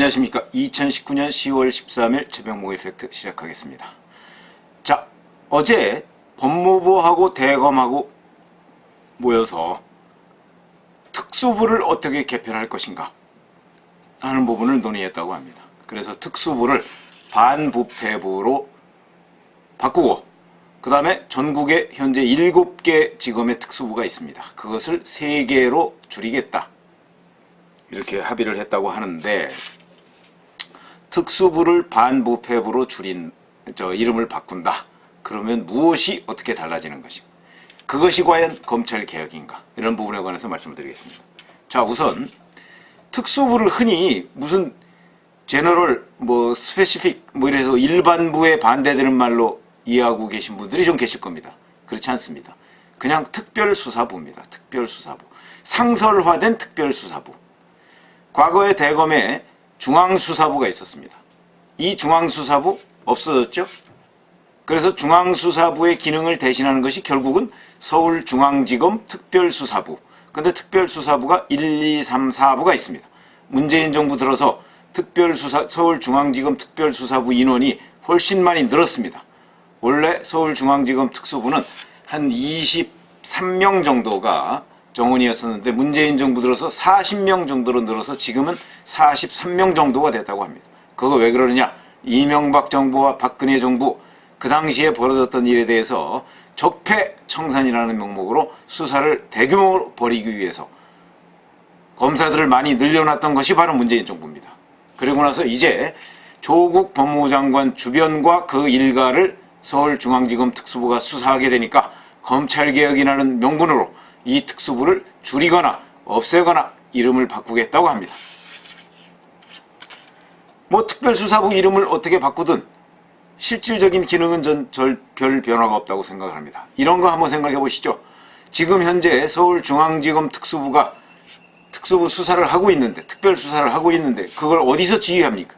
안녕하십니까. 2019년 10월 13일 최병목 이펙트 시작하겠습니다. 자, 어제 법무부하고 대검하고 모여서 특수부를 어떻게 개편할 것인가 하는 부분을 논의했다고 합니다. 그래서 특수부를 반부패부로 바꾸고 그 다음에 전국에 현재 7개 지검의 특수부가 있습니다. 그것을 3개로 줄이겠다. 이렇게 합의를 했다고 하는데, 특수부를 반부패부로 줄인 이름을 바꾼다. 그러면 무엇이 어떻게 달라지는 것인가? 그것이 과연 검찰개혁인가? 이런 부분에 관해서 말씀을 드리겠습니다. 자, 우선 특수부를 흔히 무슨 제너럴, 스페시픽 이래서 일반부에 반대되는 말로 이해하고 계신 분들이 좀 계실 겁니다. 그렇지 않습니다. 그냥 특별수사부입니다. 특별수사부. 상설화된 특별수사부. 과거에 대검에 중앙수사부가 있었습니다. 이 중앙수사부 없어졌죠? 그래서 중앙수사부의 기능을 대신하는 것이 결국은 서울중앙지검 특별수사부. 근데 특별수사부가 1, 2, 3, 4부가 있습니다. 문재인 정부 들어서 서울중앙지검 특별수사부 인원이 훨씬 많이 늘었습니다. 원래 서울중앙지검 특수부는 한 23명 정도가 정원이었었는데 문재인 정부 들어서 40명 정도로 늘어서 지금은 43명 정도가 됐다고 합니다. 그거 왜 그러느냐? 이명박 정부와 박근혜 정부 그 당시에 벌어졌던 일에 대해서 적폐청산이라는 명목으로 수사를 대규모로 벌이기 위해서 검사들을 많이 늘려놨던 것이 바로 문재인 정부입니다. 그리고 나서 이제 조국 법무부 장관 주변과 그 일가를 서울중앙지검 특수부가 수사하게 되니까 검찰개혁이라는 명분으로 이 특수부를 줄이거나 없애거나 이름을 바꾸겠다고 합니다. 특별수사부 이름을 어떻게 바꾸든 실질적인 기능은 별 변화가 없다고 생각을 합니다. 이런 거 한번 생각해 보시죠. 지금 현재 서울중앙지검 특수부가 특수부 수사를 하고 있는데, 특별수사를 하고 있는데 그걸 어디서 지휘합니까?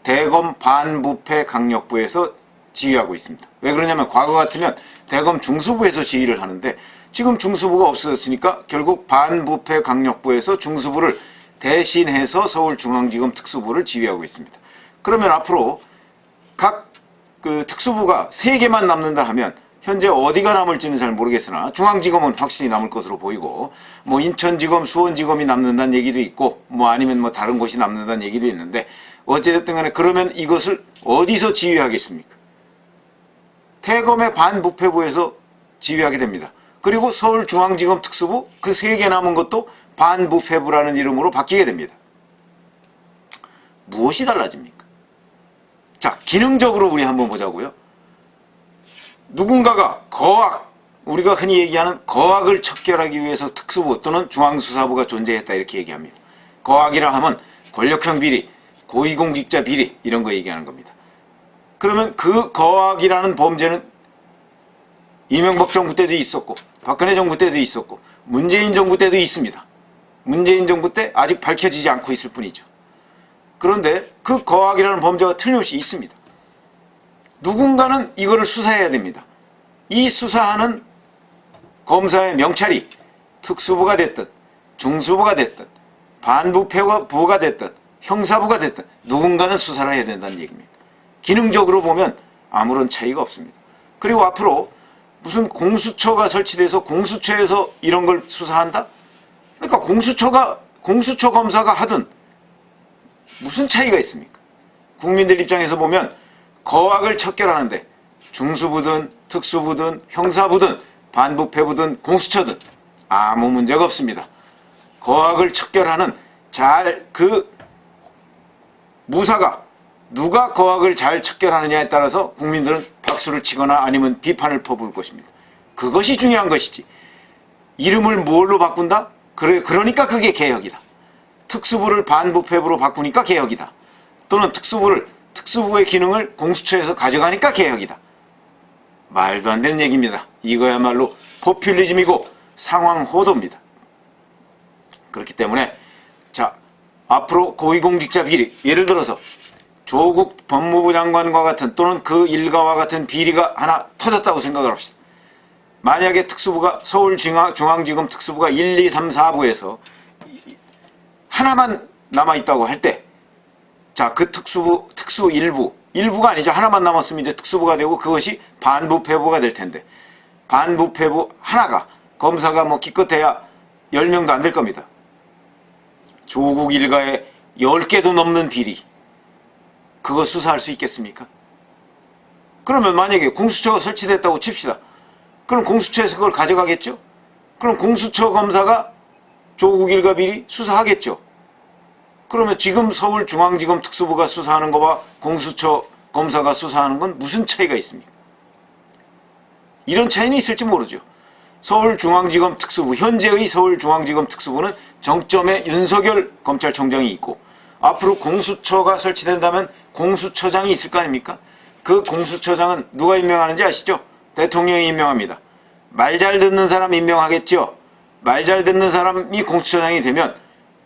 대검 반부패 강력부에서 지휘하고 있습니다. 왜 그러냐면 과거 같으면 대검 중수부에서 지휘를 하는데 지금 중수부가 없어졌으니까 결국 반부패 강력부에서 중수부를 대신해서 서울중앙지검 특수부를 지휘하고 있습니다. 그러면 앞으로 각 특수부가 3개만 남는다 하면 현재 어디가 남을지는 잘 모르겠으나 중앙지검은 확실히 남을 것으로 보이고 인천지검, 수원지검이 남는다는 얘기도 있고 아니면 다른 곳이 남는다는 얘기도 있는데 어찌됐든 간에 그러면 이것을 어디서 지휘하겠습니까? 대검의 반부패부에서 지휘하게 됩니다. 그리고 서울중앙지검 특수부 그 3개 남은 것도 반부패부라는 이름으로 바뀌게 됩니다. 무엇이 달라집니까? 자, 기능적으로 우리 한번 보자고요. 누군가가 우리가 흔히 얘기하는 거악을 척결하기 위해서 특수부 또는 중앙수사부가 존재했다 이렇게 얘기합니다. 거악이라 하면 권력형 비리, 고위공직자 비리 이런 거 얘기하는 겁니다. 그러면 그 거악이라는 범죄는 이명박 정부 때도 있었고 박근혜 정부 때도 있었고 문재인 정부 때도 있습니다. 문재인 정부 때 아직 밝혀지지 않고 있을 뿐이죠. 그런데 그 거악이라는 범죄가 틀림없이 있습니다. 누군가는 이거를 수사해야 됩니다. 이 수사하는 검사의 명찰이 특수부가 됐든 중수부가 됐든 반부패부가 됐든 형사부가 됐든 누군가는 수사를 해야 된다는 얘기입니다. 기능적으로 보면 아무런 차이가 없습니다. 그리고 앞으로 무슨 공수처가 설치돼서 공수처에서 이런 걸 수사한다? 그러니까 공수처 검사가 하든 무슨 차이가 있습니까? 국민들 입장에서 보면 거악을 척결하는데 중수부든 특수부든 형사부든 반부패부든 공수처든 아무 문제가 없습니다. 거악을 척결하는 무사가 누가 거악을 잘 척결하느냐에 따라서 국민들은 박수를 치거나 아니면 비판을 퍼부을 것입니다. 그것이 중요한 것이지. 이름을 뭘로 바꾼다? 그러니까 그게 개혁이다. 특수부를 반부패부로 바꾸니까 개혁이다. 또는 특수부의 기능을 공수처에서 가져가니까 개혁이다. 말도 안 되는 얘기입니다. 이거야말로 포퓰리즘이고 상황 호도입니다. 그렇기 때문에 앞으로 고위공직자 비리, 예를 들어서 조국 법무부 장관과 같은 또는 그 일가와 같은 비리가 하나 터졌다고 생각을 합시다. 만약에 특수부가 서울중앙지검 특수부가 1, 2, 3, 4부에서 하나만 남아있다고 할 때 자, 그 특수 일부가 아니죠. 하나만 남았으면 이제 특수부가 되고 그것이 반부패부가 될 텐데, 반부패부 하나가, 검사가 뭐 기껏해야 10명도 안 될 겁니다. 조국 일가의 10개도 넘는 비리, 그거 수사할 수 있겠습니까? 그러면 만약에 공수처가 설치됐다고 칩시다. 그럼 공수처에서 그걸 가져가겠죠? 그럼 공수처 검사가 조국 일가 비리 수사하겠죠? 그러면 지금 서울중앙지검 특수부가 수사하는 거와 공수처 검사가 수사하는 건 무슨 차이가 있습니까? 이런 차이는 있을지 모르죠. 서울중앙지검 특수부, 현재의 서울중앙지검 특수부는 정점에 윤석열 검찰총장이 있고, 앞으로 공수처가 설치된다면 공수처장이 있을 거 아닙니까? 그 공수처장은 누가 임명하는지 아시죠? 대통령이 임명합니다. 말 잘 듣는 사람 임명하겠죠? 말 잘 듣는 사람이 공수처장이 되면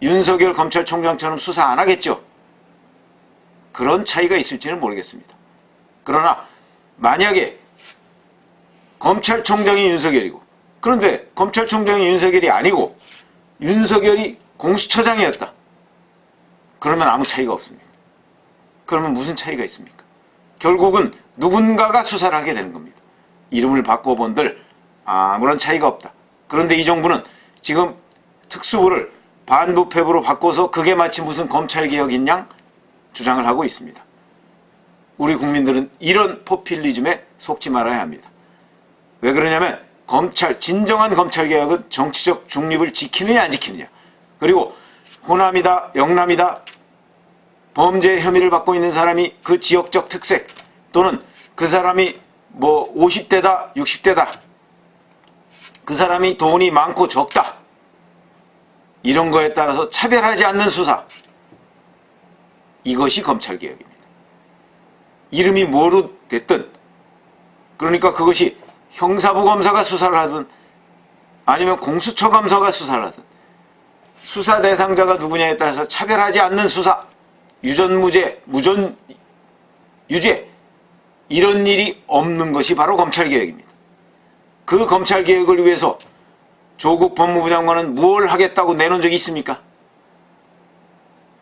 윤석열 검찰총장처럼 수사 안 하겠죠? 그런 차이가 있을지는 모르겠습니다. 그러나 만약에 검찰총장이 윤석열이고, 그런데 검찰총장이 윤석열이 아니고 윤석열이 공수처장이었다. 그러면 아무 차이가 없습니다. 그러면 무슨 차이가 있습니까? 결국은 누군가가 수사를 하게 되는 겁니다. 이름을 바꿔본들 아무런 차이가 없다. 그런데 이 정부는 지금 특수부를 반부패부로 바꿔서 그게 마치 무슨 검찰개혁인 양 주장을 하고 있습니다. 우리 국민들은 이런 포퓰리즘에 속지 말아야 합니다. 왜 그러냐면 진정한 검찰개혁은 정치적 중립을 지키느냐 안 지키느냐, 그리고 호남이다 영남이다 범죄 혐의를 받고 있는 사람이 그 지역적 특색, 또는 그 사람이 뭐 50대다 60대다, 그 사람이 돈이 많고 적다, 이런 거에 따라서 차별하지 않는 수사, 이것이 검찰개혁입니다. 이름이 뭐로 됐든, 그러니까 그것이 형사부 검사가 수사를 하든 아니면 공수처 검사가 수사를 하든 수사 대상자가 누구냐에 따라서 차별하지 않는 수사, 유전무죄, 유죄, 이런 일이 없는 것이 바로 검찰개혁입니다. 그 검찰개혁을 위해서 조국 법무부 장관은 무엇을 하겠다고 내놓은 적이 있습니까?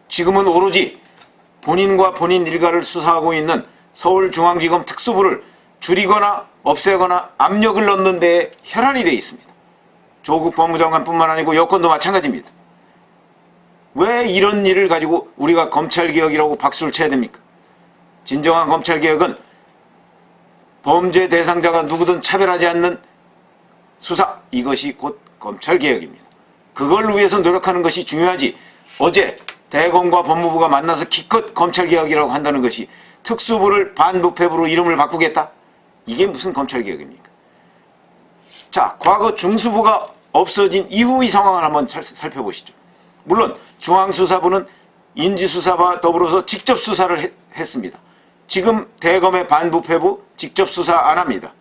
지금은 오로지 본인과 본인 일가를 수사하고 있는 서울중앙지검 특수부를 줄이거나 없애거나 압력을 넣는 데에 혈안이 되어 있습니다. 조국 법무장관뿐만 아니고 여권도 마찬가지입니다. 왜 이런 일을 가지고 우리가 검찰개혁이라고 박수를 쳐야 됩니까? 진정한 검찰개혁은 범죄 대상자가 누구든 차별하지 않는 수사, 이것이 곧 검찰개혁입니다. 그걸 위해서 노력하는 것이 중요하지, 어제 대검과 법무부가 만나서 기껏 검찰개혁이라고 한다는 것이 특수부를 반부패부로 이름을 바꾸겠다? 이게 무슨 검찰개혁입니까? 자, 과거 중수부가 없어진 이후의 상황을 한번 살펴보시죠. 물론 중앙수사부는 인지수사와 더불어서 직접 수사를 했습니다. 지금 대검의 반부패부 직접 수사 안 합니다.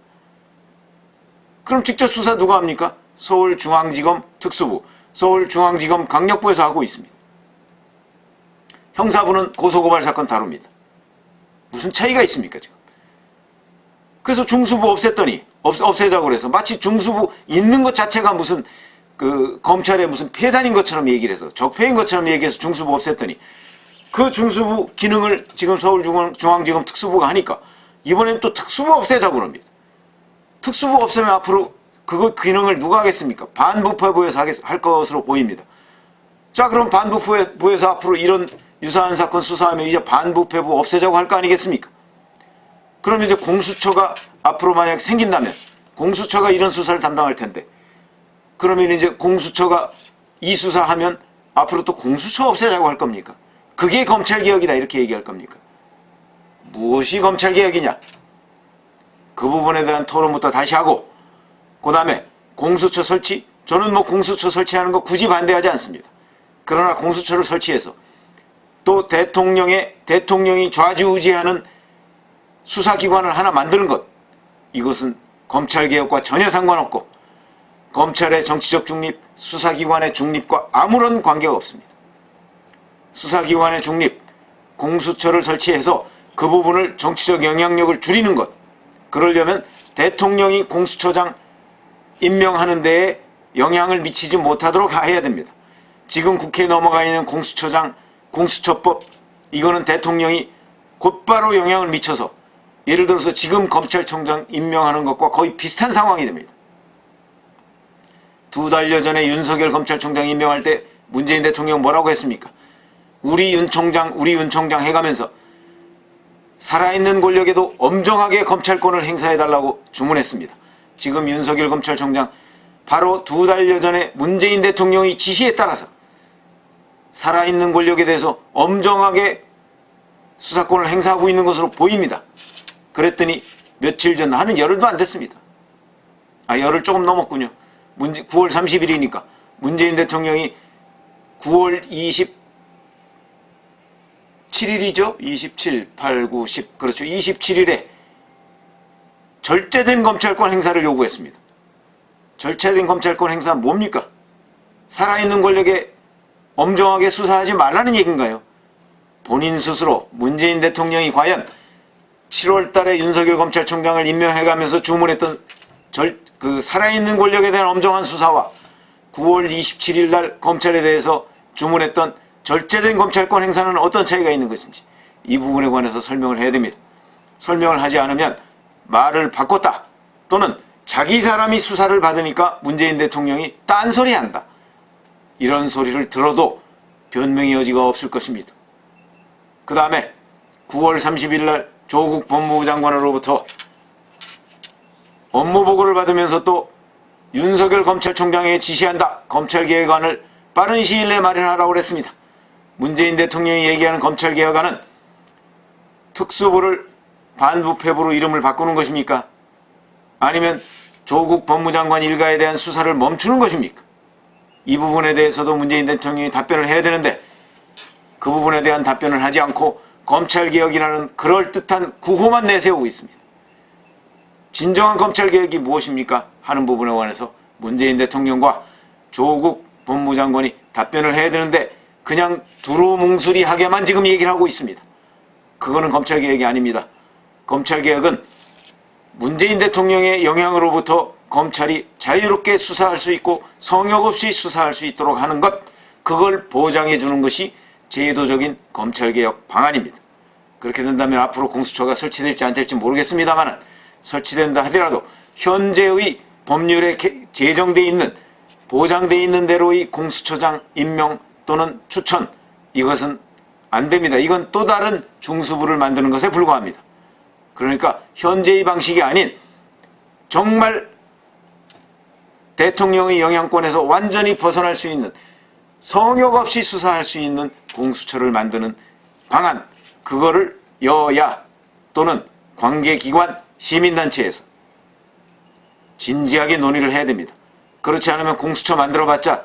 그럼 직접 수사 누가 합니까? 서울중앙지검 특수부, 서울중앙지검 강력부에서 하고 있습니다. 형사부는 고소고발 사건 다룹니다. 무슨 차이가 있습니까 지금? 그래서 중수부 없앴더니, 없애자고 그래서 마치 중수부 있는 것 자체가 무슨 그 검찰의 무슨 폐단인 것처럼 얘기를 해서, 적폐인 것처럼 얘기해서 중수부 없앴더니, 그 중수부 기능을 지금 서울중앙지검 특수부가 하니까 이번엔 또 특수부 없애자고 그럽니다. 특수부 없애면 앞으로 그 기능을 누가 하겠습니까? 반부패부에서 할 것으로 보입니다. 자, 그럼 반부패부에서 앞으로 이런 유사한 사건 수사하면 이제 반부패부 없애자고 할 거 아니겠습니까? 그럼 이제 공수처가 앞으로 만약 생긴다면 공수처가 이런 수사를 담당할 텐데, 그러면 이제 공수처가 이 수사하면 앞으로 또 공수처 없애자고 할 겁니까? 그게 검찰개혁이다 이렇게 얘기할 겁니까? 무엇이 검찰개혁이냐? 그 부분에 대한 토론부터 다시 하고, 그 다음에 공수처 설치, 저는 뭐 공수처 설치하는 거 굳이 반대하지 않습니다. 그러나 공수처를 설치해서 또 대통령이 좌지우지하는 수사기관을 하나 만드는 것, 이것은 검찰개혁과 전혀 상관없고 검찰의 정치적 중립, 수사기관의 중립과 아무런 관계가 없습니다. 수사기관의 중립, 공수처를 설치해서 그 부분을 정치적 영향력을 줄이는 것, 그러려면 대통령이 공수처장 임명하는 데에 영향을 미치지 못하도록 해야 됩니다. 지금 국회에 넘어가 있는 공수처장, 공수처법, 이거는 대통령이 곧바로 영향을 미쳐서 예를 들어서 지금 검찰총장 임명하는 것과 거의 비슷한 상황이 됩니다. 2달여 전에 윤석열 검찰총장 임명할 때 문재인 대통령 뭐라고 했습니까? 우리 윤 총장 해가면서 살아있는 권력에도 엄정하게 검찰권을 행사해달라고 주문했습니다. 지금 윤석열 검찰총장 바로 2달여 전에 문재인 대통령의 지시에 따라서 살아있는 권력에 대해서 엄정하게 수사권을 행사하고 있는 것으로 보입니다. 그랬더니 며칠 전, 하는 열흘도 안 됐습니다. 열흘 조금 넘었군요. 9월 30일이니까 문재인 대통령이 9월 27일이죠? 27, 8, 9, 10 그렇죠. 27일에 절제된 검찰권 행사를 요구했습니다. 절제된 검찰권 행사는 뭡니까? 살아있는 권력에 엄정하게 수사하지 말라는 얘기인가요? 본인 스스로 문재인 대통령이 과연 7월 달에 윤석열 검찰총장을 임명해가면서 주문했던 그 살아있는 권력에 대한 엄정한 수사와 9월 27일 날 검찰에 대해서 주문했던 절제된 검찰권 행사는 어떤 차이가 있는 것인지 이 부분에 관해서 설명을 해야 됩니다. 설명을 하지 않으면 말을 바꿨다 또는 자기 사람이 수사를 받으니까 문재인 대통령이 딴소리한다 이런 소리를 들어도 변명의 여지가 없을 것입니다. 그 다음에 9월 30일 날 조국 법무부 장관으로부터 업무보고를 받으면서 또 윤석열 검찰총장에 지시한다. 검찰개혁안을 빠른 시일 내에 마련하라고 그랬습니다. 문재인 대통령이 얘기하는 검찰개혁안은 특수부를 반부패부로 이름을 바꾸는 것입니까? 아니면 조국 법무장관 일가에 대한 수사를 멈추는 것입니까? 이 부분에 대해서도 문재인 대통령이 답변을 해야 되는데 그 부분에 대한 답변을 하지 않고 검찰개혁이라는 그럴듯한 구호만 내세우고 있습니다. 진정한 검찰개혁이 무엇입니까? 하는 부분에 관해서 문재인 대통령과 조국 법무장관이 답변을 해야 되는데 그냥 두루뭉술이하게만 지금 얘기를 하고 있습니다. 그거는 검찰개혁이 아닙니다. 검찰개혁은 문재인 대통령의 영향으로부터 검찰이 자유롭게 수사할 수 있고 성역 없이 수사할 수 있도록 하는 것, 그걸 보장해 주는 것이 제도적인 검찰개혁 방안입니다. 그렇게 된다면 앞으로 공수처가 설치될지 안 될지 모르겠습니다만 설치된다 하더라도 현재의 법률에 제정되어 있는 보장되어 있는 대로의 공수처장 임명 또는 추천, 이것은 안 됩니다. 이건 또 다른 중수부를 만드는 것에 불과합니다. 그러니까 현재의 방식이 아닌 정말 대통령의 영향권에서 완전히 벗어날 수 있는 성역 없이 수사할 수 있는 공수처를 만드는 방안, 그거를 여야 또는 관계기관, 시민단체에서 진지하게 논의를 해야 됩니다. 그렇지 않으면 공수처 만들어봤자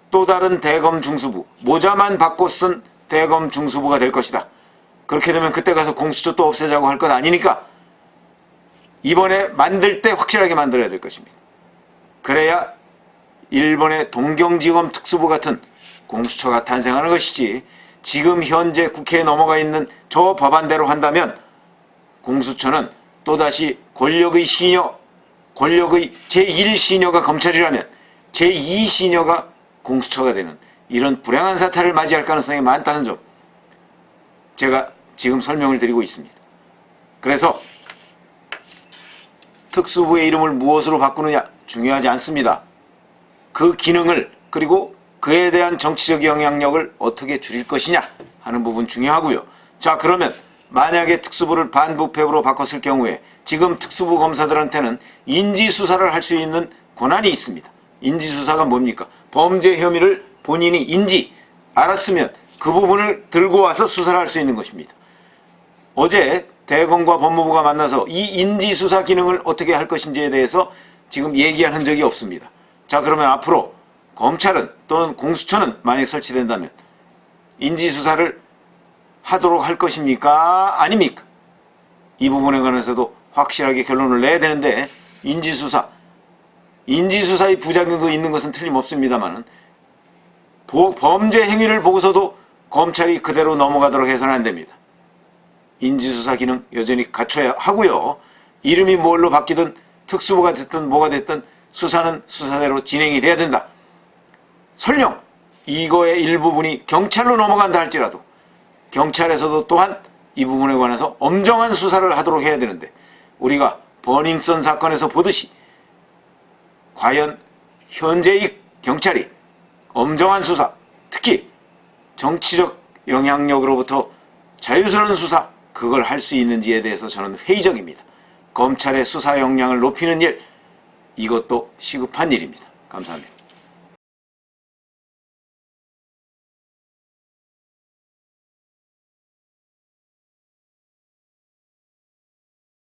또 다른 대검 중수부, 모자만 바꿔 쓴 대검 중수부가 될 것이다. 그렇게 되면 그때 가서 공수처 또 없애자고 할 것 아니니까 이번에 만들 때 확실하게 만들어야 될 것입니다. 그래야 일본의 동경지검 특수부 같은 공수처가 탄생하는 것이지, 지금 현재 국회에 넘어가 있는 저 법안대로 한다면 공수처는 또다시 권력의 시녀, 권력의 제1시녀가 검찰이라면 제2시녀가 공수처가 되는 이런 불행한 사태를 맞이할 가능성이 많다는 점, 제가 지금 설명을 드리고 있습니다. 그래서 특수부의 이름을 무엇으로 바꾸느냐 중요하지 않습니다. 그 기능을, 그리고 그에 대한 정치적 영향력을 어떻게 줄일 것이냐 하는 부분 중요하고요. 자, 그러면 만약에 특수부를 반부패부로 바꿨을 경우에 지금 특수부 검사들한테는 인지수사를 할 수 있는 권한이 있습니다. 인지수사가 뭡니까? 범죄 혐의를 본인이 알았으면 그 부분을 들고 와서 수사를 할 수 있는 것입니다. 어제 대검과 법무부가 만나서 이 인지수사 기능을 어떻게 할 것인지에 대해서 지금 얘기한 흔적이 없습니다. 자, 그러면 앞으로 검찰은 또는 공수처는 만약 설치된다면 인지수사를 하도록 할 것입니까? 아닙니까? 이 부분에 관해서도 확실하게 결론을 내야 되는데, 인지수사의 부작용도 있는 것은 틀림없습니다만 범죄 행위를 보고서도 검찰이 그대로 넘어가도록 해서는 안 됩니다. 인지수사 기능 여전히 갖춰야 하고요. 이름이 뭘로 바뀌든 특수부가 됐든 뭐가 됐든 수사는 수사대로 진행이 돼야 된다. 설령 이거의 일부분이 경찰로 넘어간다 할지라도 경찰에서도 또한 이 부분에 관해서 엄정한 수사를 하도록 해야 되는데, 우리가 버닝썬 사건에서 보듯이 과연 현재의 경찰이 엄정한 수사, 특히 정치적 영향력으로부터 자유스러운 수사, 그걸 할 수 있는지에 대해서 저는 회의적입니다. 검찰의 수사 역량을 높이는 일, 이것도 시급한 일입니다. 감사합니다.